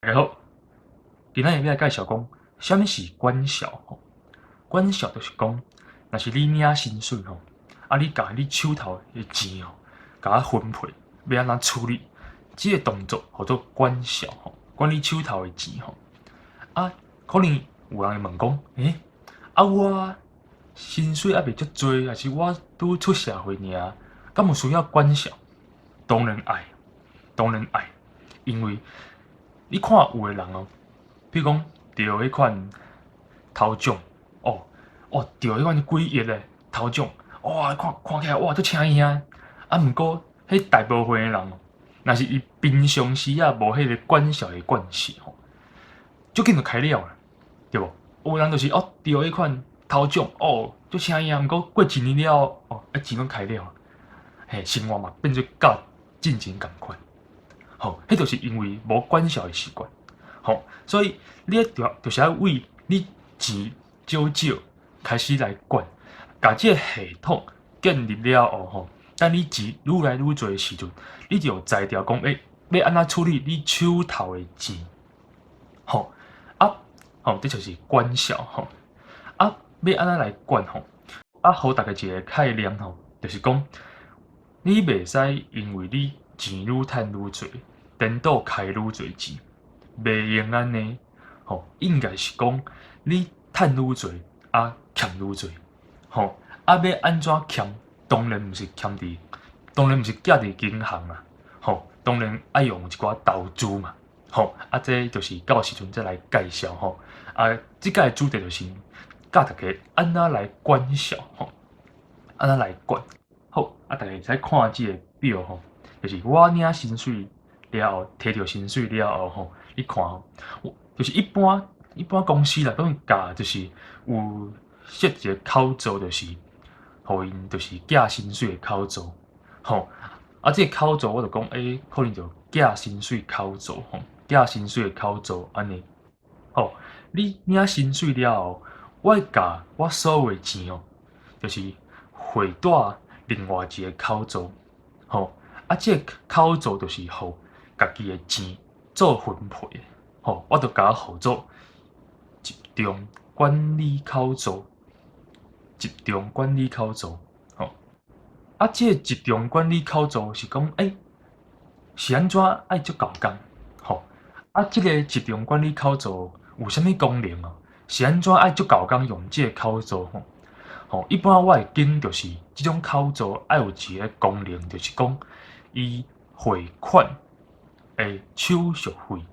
然后，今仔日要来介绍讲，啥物是管销吼？管销就是讲，若是你领薪水吼，你甲你手头的钱吼，甲分配，要安怎处理？即个动作叫做管销吼，管你手头的钱吼。可能有人会问讲，我薪水还袂足多，还是我拄出社会尔，敢有需要管销？当然爱，当然爱，因为你看有的人比如讲得迄款头奖，得迄款几亿的头奖，看起来足请伊啊！毋过，迄大部分的人，若是伊平常时无迄个管销的惯势足紧就开了啦，对无？有人就是得迄款头奖，足请伊啊！毋过过一年了钱拢开了，生活嘛变做甲进前共款。迄就是因为无管销的习惯。所以你就是要为你钱少少开始来管，把这个系统建立了后等你钱愈来愈多的时阵，你就有才调讲，要安怎处理你手头的钱？这就是管销要安怎来管互大家一个概念就是讲，你袂使因为你钱愈趁愈多，颠倒开愈多钱。袂用安尼，应该是讲你趁愈多，欠愈多，要安怎欠？当然毋是欠伫，当然毋是寄伫银行啦，当然爱用一寡投资嘛，这就是到时阵再来介绍即个主题就是教大家安怎来管销安怎来管。大家会使看即个表就是我领薪水了后，摕到薪水了后你看就是一般公司啦，拢教就是有设一个口座，就是互因就是寄薪水的口座，这个口座我就讲，可能就寄薪水口座寄薪水的口座安尼，你领薪水了后，我会甲我所有的钱就是汇带另外一个口座，这个口座就是互家己的钱做分配的。我就甲号做集中管理口座，集中管理口座。这个集中管理口座是讲，是安怎爱足够工？这个集中管理口座有啥物功能是安怎爱足够工用这个口座一般我会经就是这种口座爱有一个功能，就是讲伊汇款的手续费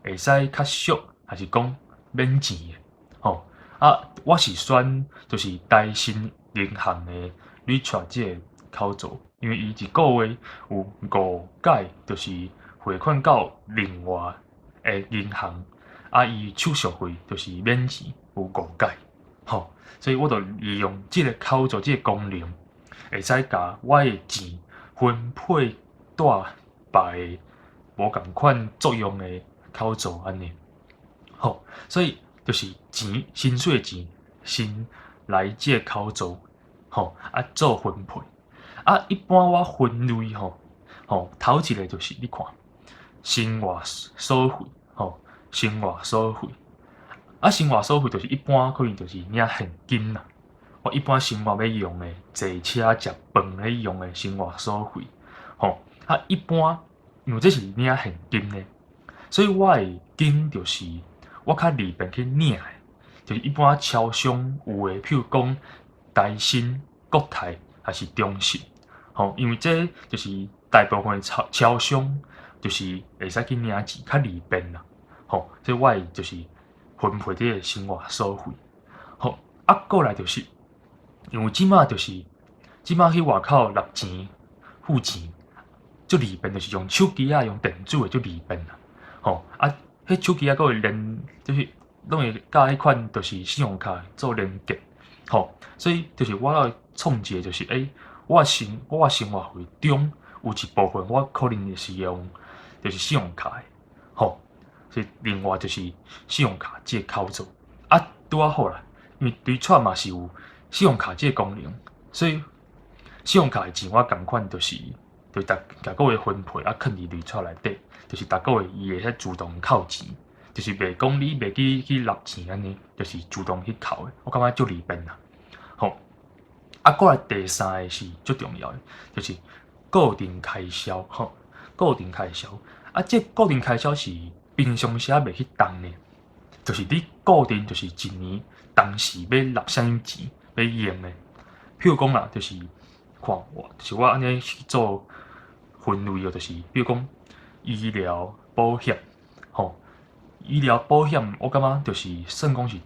会使较俗，还是讲免钱的我是选就是台新银行的你带这个口座，因为伊一个月有5届，就是汇款到另外的银行，伊手续费就是免钱，有5届，所以我就利用这个口座这个功能，会使甲我的钱分配带别无共款作用的口座安尼，所以就是钱薪水的钱先来这个口座，做分配。一般我分类头一个就是你看生活所费，生活所费。生活所费就是一般可能就是领现金啦。我一般生活要用的，坐车、食饭要用的生活所费，一般因为这是领现金的，所以我会经就是我较利便去领的，就是一般超商有的，譬如讲台新、国泰还是中信，因为这就是大部分的超商就是会使去领钱，较利便啦，所以我会就是分配这个生活所费，过来就是因为即马就是即马去外口纳钱、付钱，足利便，就是用手机用电子的足利便啦，迄手机还会连，就是拢会甲迄款就是信用卡做连结，所以就是我要创一个，就是我生活费中有一部分我可能是用就是信用卡的，所以另外就是信用卡这个口座拄好啦，因为对串嘛是有信用卡这个功能，所以信用卡的钱我共款就是就逐个月分配啊，放伫预算内底，就是逐个月伊会遐自动扣钱，就是袂讲你袂去纳钱安尼，就是自动去扣的。我感觉足利便啦。吼，啊，过来第三个是足重要的，就是固定开销。吼，固定开销啊，这固定开销是平常时袂去动的，就是你固定就是一年当时要纳啥物钱要用的。譬如讲啦，就是看就是我安尼去做分类哦，就是比如讲医疗保险，吼，医疗保险我感觉就是算讲是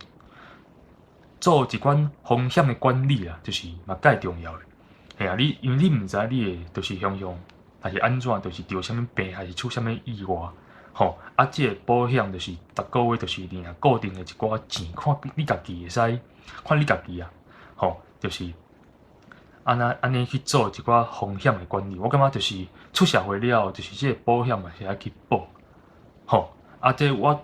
做一款风险的管理啦，就是嘛介重要的。嘿啊，因为你毋知你会就是常常还是安怎，就是得啥物病，还是出啥物意外，吼啊，即个保险就是逐个月就是领固定的一寡钱，看你家己会使，看你家己啊，吼，就是安尼去做一寡风险的管理。我感觉就是出社会了，就是即个保险嘛是爱去保，吼啊，即我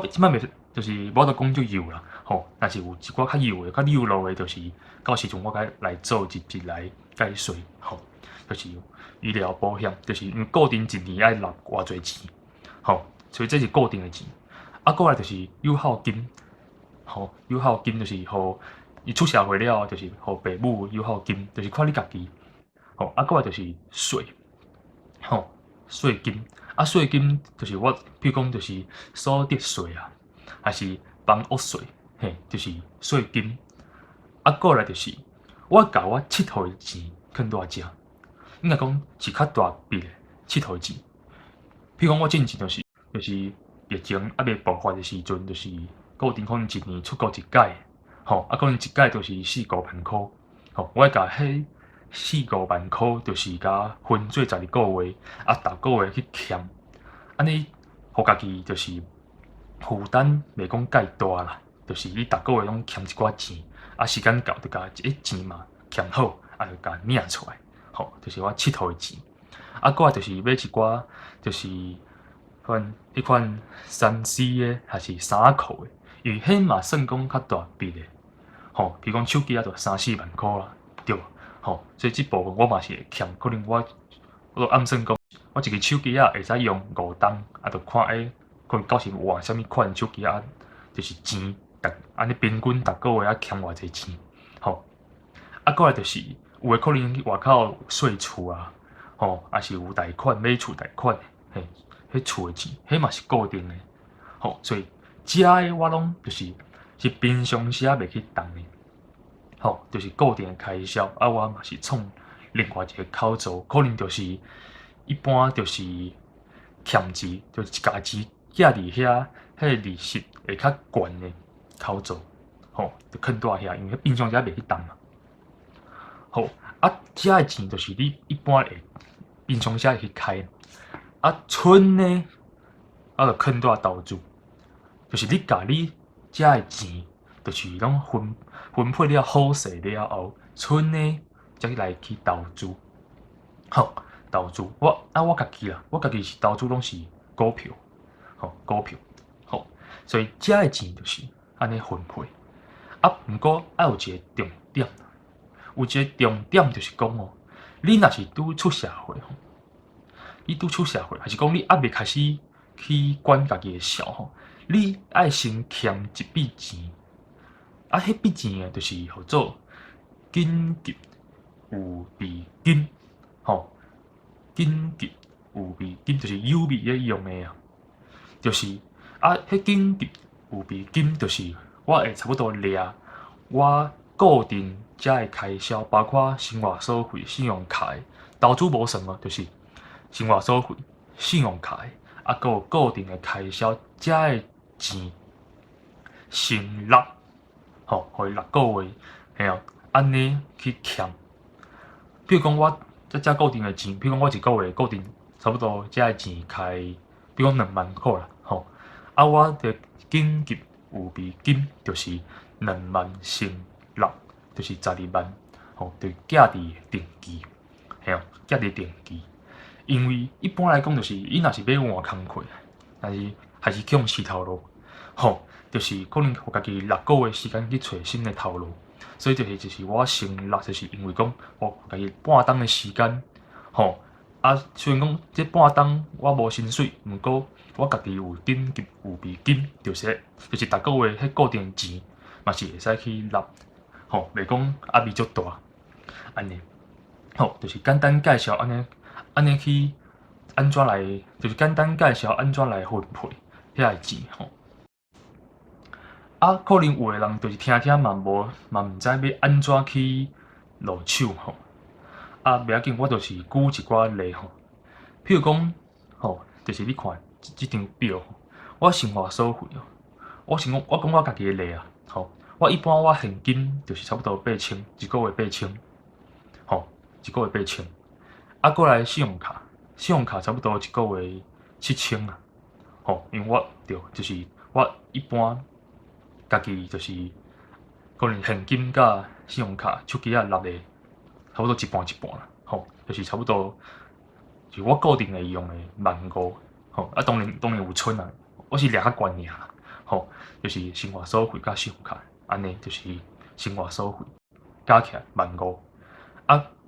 即摆袂就是我都讲足有啦，吼，但是有一寡较有的、较溜路的，就是到时阵我该来做一来解说，吼，就是医疗保险，就是因为固定一年爱纳偌济钱，吼，所以这是固定的钱。啊，过来就是友好金，吼，友好金就是互伊出社会了，就是互父母友好金，就是看你家己，吼，啊，过来就是税，吼，税金。啊，税金就是我，比如讲就是所得税啊，还是房屋税，嘿，就是税金。啊，过来就是我甲我佚佗的钱囥偌遮，应该讲是较大笔的佚佗钱。譬如讲我之前就是疫情还未爆发的时阵，就是固定可能一年出国一届，吼，啊，可能一届就是4、5万箍，吼，我会甲迄4、5万箍，就是甲分做12个月，啊，逐个月去欠，安尼，互家己就是负担袂讲介大啦，就是你逐个月拢欠一寡钱，啊，时间到就甲一钱嘛欠好，啊，就甲领出来，吼，就是我佚佗的钱。啊，过来就是买一寡就是迄款3C 的，还是3箍的，因为迄嘛算讲较大笔的，吼，比如讲手机啊，就3、4万箍啦，对吧？吼，所以即部分我嘛是会欠，可能我暗算讲，我一个手机啊会使用5档，啊，就看可能到时换啥物款手机啊，就是钱，安尼平均逐个月啊欠偌济钱，吼，啊，过来就是有诶可能去外口税厝啊，吼，还是有贷款买厝贷款，嘿，迄厝诶钱，迄嘛是固定诶，吼，所以遮诶我拢是平常时啊袂去动诶，吼，就是固定诶开销，啊，我嘛是创另外一个口座，可能就是一般就是欠钱，就是家钱寄伫遐，迄利息会较悬诶口座，吼，就囥蹛遐，因为平常时啊袂去动嘛。好，啊，遮诶钱就是你一般会平常时会去开，啊，剩呢，啊，就囥蹛投资，就是你甲你遮诶钱，就是拢分配了好势了后，剩呢才来去投资。好，投资我家己啦，我家己是投资拢是股票，吼，股票，吼，所以遮诶钱就是安尼分配。啊，毋过爱有一个重点。有一个重点就是讲哦，你若是拄出社会吼，你拄出社会，还是讲你还未开始去管家己的小吼，你爱先欠一笔钱，啊，迄笔钱啊，就是叫做紧急有备金，吼，紧急有备金就是有备咧用的啊，就是啊，迄紧急有备金就是我会差不多掠我固定遮的开销，包括生活所费、信用卡的，投资无算哦，就是生活所费、信用卡的，啊，佮有固定的开销，遮的钱先纳，吼，互伊6个月，嘿哦，安尼去欠。比如讲我遮固定的钱，比如讲我一个月固定差不多遮的钱开，比如讲2万块啦，吼，啊，我的紧急有备金就是2万先纳，就是12万，吼，就寄伫定期，嘿哦，寄伫定期。因为一般来讲，就是伊若是要换工课，但是还是去用死头路，吼，就是可能互家己6个月时间去找新的头路。所以就是我先纳，就是因为讲我家己半当的时间，吼，虽然讲这半冬我无薪水，毋过我家己有紧急有备金，就是逐个月迄固定钱嘛是会使去纳，袂讲压力足大，安尼。就是简单介绍安尼去安怎来，就是简单介绍安怎来分配遐个钱可能有诶人就是听嘛毋知要安怎去落手袂要紧，我就是举一寡例譬如讲就是你看即张表我生活所费我讲我家己诶例我一般我现金就是差不多8000，一个月8000，一个月8000，过来信用卡差不多一个月7000啊，因为我就是我一般家己就是可能现金甲信用卡手机纳的差不多一半一半啦，就是差不多就是我固定会用的15000，当然有剩啊，我是掠较悬尔，就是生活所费甲信用卡安尼就是生活所费加起来15000，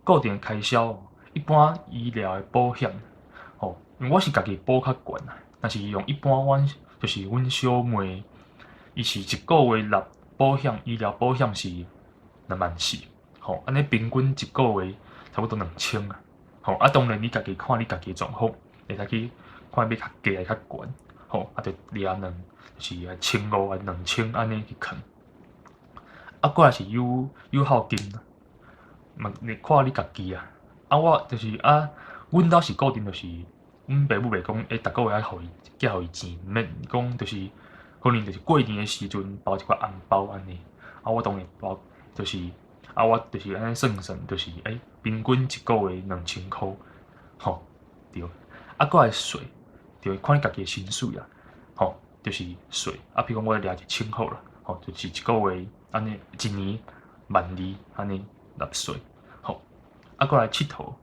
固定开销一般医疗的保险，因为我是家己保较悬啊，但是用一般阮就是阮小妹，伊是一个月纳保险医疗保险是24000，安尼平均一个月差不多2000啊，当然你家己看你家己的状况，会使去看要较低还较悬，就掠就是1500还2000安尼去坑，过来是友好金啦。你看你家己啊，我就是阮兜是固定，就是阮爸母袂讲，逐个月爱互伊寄互伊钱，毋免讲就是可能就是过年的时阵包一寡红包安尼，我当然包就是我就是安尼算，就是平均一个月2000箍，对，过来税，就看你家己的薪水啊，就是税譬如讲我掠1000好了，就是一个月安尼一年12000安尼纳税，过来佚佗。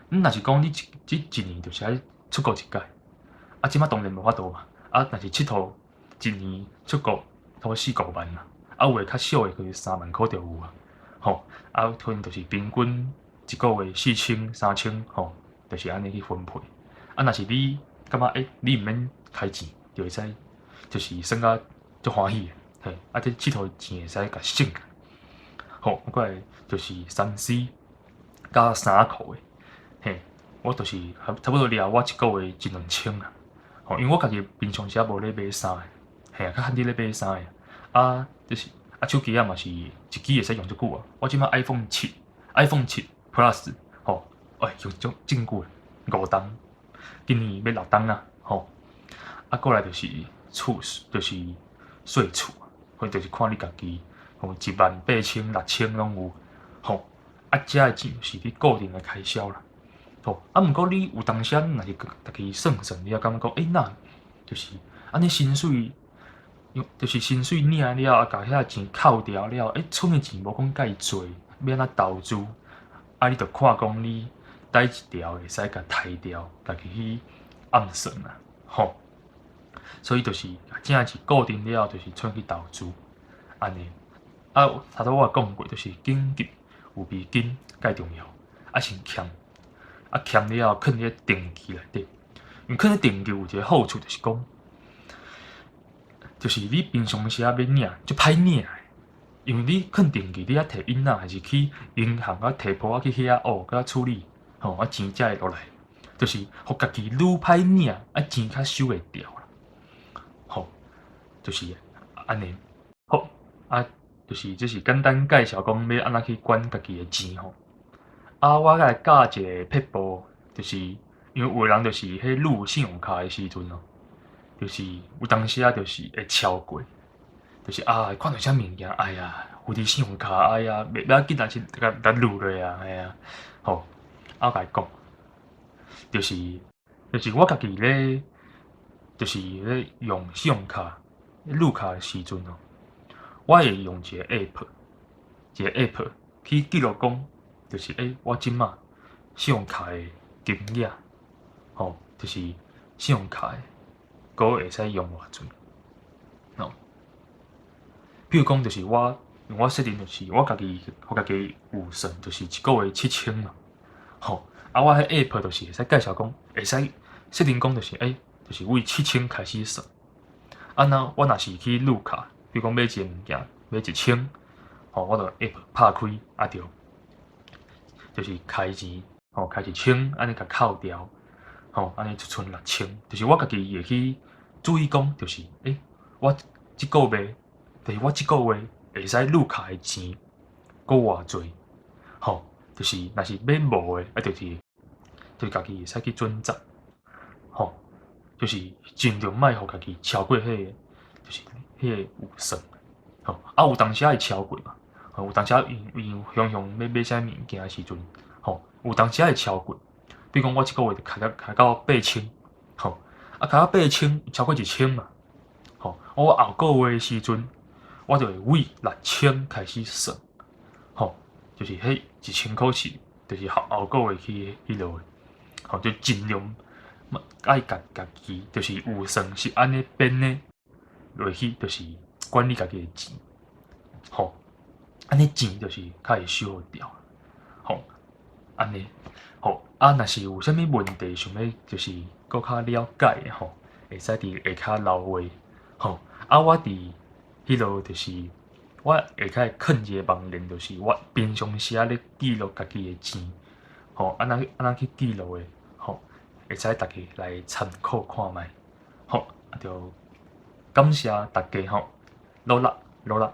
若是讲你一年就是爱出国一届，即摆当然无法度嘛。若是佚佗一年出国差不多4-5万啦，有诶较少诶，可能3万箍就有啊。可能就是平均一个月4000、3000，就是安尼去分配。若是你感觉你毋免开钱，就会使就是算甲足欢喜诶，这佚佗钱会使甲省起来。过来就是3C 加衫裤诶，我就是差不多掠我一个月1-2000啊。因为我家己平常时无咧买衫诶，较罕伫咧买衫诶。就是手机嘛是一支会使用足久啊。我即摆 iPhone 7 Plus，用足真久5档，今年要6档啊。过来就是就是税厝，或就是看你家己18000、6000拢有，遮诶钱是你固定诶开销啦。毋过你有当时若是家己算，你也感觉讲，那就是安尼薪水，就是薪水领了，甲遐钱扣掉了，剩诶钱无讲介济，要安怎投资？你着看讲你哪一条会使甲刣掉，家己去暗算啦，所以就是正是固定了，就是出去投资安尼。头拄我也讲过，就是紧急有备金介重要，先欠。欠了囥伫定期内底，因为囥伫定期有一个好处，就是讲，就是你平常时要领，就歹领的，因为你囥定期，你啊摕囡仔还是去银行摕簿去遐甲处理，钱才会落来，就是互家己愈歹领，钱较收会掉啦，就是安尼，就是这是简单介绍讲要安怎去管家己的钱我来教一个撇步，就是因为有的人就是迄撸信用卡的时阵就是有当时就是会超过，就是看到啥物件，有伫信用卡，袂要紧是甲撸落啊，我甲伊讲，就是我家己咧，就是咧用信用卡撸卡的时阵我会用一个 app 去记录讲。就是我即马信用卡的金额，就是信用卡的个月会使用偌济，比如讲，就是我设定就是我家己有算，就是一个月7000嘛，吼，啊，我迄 app 就是会使介绍讲，会使设定讲就是就是为7000开始算。啊，那我若是去录卡，比如讲买一个物件，买1000，吼，我就 app 拍开，啊就是开钱，吼，开1000，安尼甲扣掉，吼，安尼就剩6000，就是我家己会去注意讲，就是我即个月，就是我即个月会使录卡的钱，搁偌济，吼，就是若是买无的，就是家己会使去转账，吼，就是尽量莫互家己超过就是个有算，吼，啊有当时会超过嘛，吼，有当时因常要买啥物件的时阵，吼，有当时会超过，比如讲我即个月就开到8000，吼，啊开到8000，超过1000嘛，吼，我后个月的时阵，我就会为6000开始算，吼，就是迄1000块是，就是后个月迄落，吼，就尽量爱家己就是有算是安尼编的落去，就是管理家己的钱，吼，安尼钱就是较会收好掉，吼，安尼，吼，啊，若是有啥物问题想要就是搁较了解的吼，会使伫下骹留话，吼，啊，我伫迄落就是我下骹会囥一个网链，就是我平常时咧记录家己的钱，吼，安怎去记录的，吼，会使大家来参考看卖，吼，啊，就感谢大家吼，努力努力。